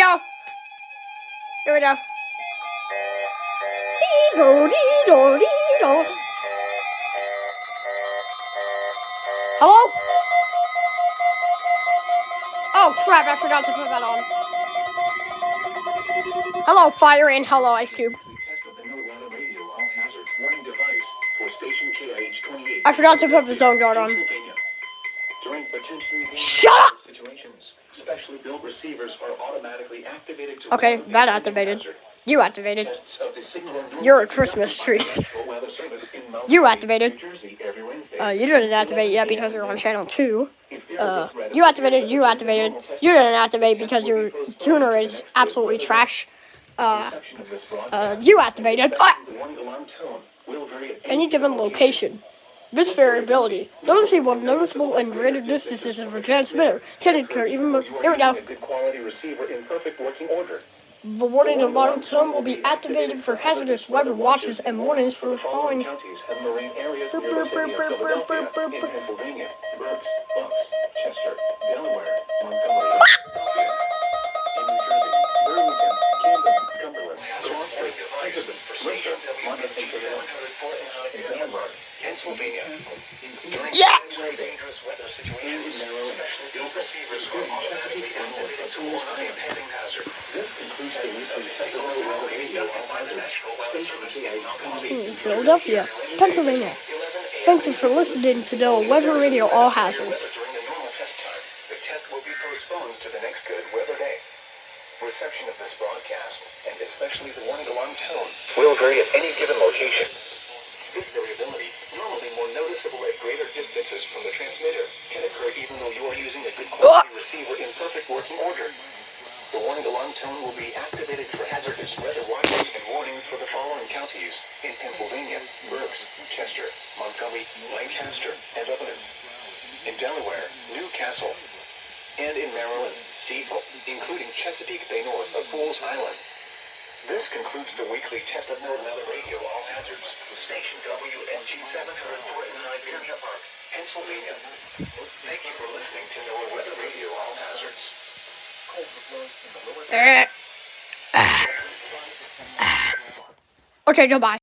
go. Here we go. Dee-bo-dee-do-dee-do. Hello? Oh crap, I forgot to put that on. Hello, Fire, and hello, Ice Cube. I forgot to put the zone guard on. Shut up! Okay, that activated. You activated. You're a Christmas tree. You activated. You didn't activate yet because you're on channel 2. You activated. You activated. You didn't activate because your tuner is absolutely trash. You activated. Any given location. This variability, noticeable and greater distances of a transmitter, can occur even more. Here we go. The warning alarm tone will be activated for hazardous weather watches and warnings for the following. Yeah! Philadelphia, Pennsylvania. Thank you for listening to the Weather Radio All Hazards. Reception of this broadcast, and especially the warning alarm tone, will vary at any given location. This variability, normally more noticeable at greater distances from the transmitter, can occur even though you are using a good quality receiver in perfect working order. The warning alarm tone will be activated for hazardous weather watches and warnings for the following counties in Pennsylvania: Berks, Chester, Montgomery, Lancaster, and Lebanon. In Delaware, Newcastle. And in Maryland, Seafoam, including Chesapeake Bay North of Fools Island. This concludes the weekly test of Weather Radio All Hazards, station WNG 749 Pier Park, Pennsylvania. Thank you for listening to Weather Radio All Hazards. Okay, goodbye.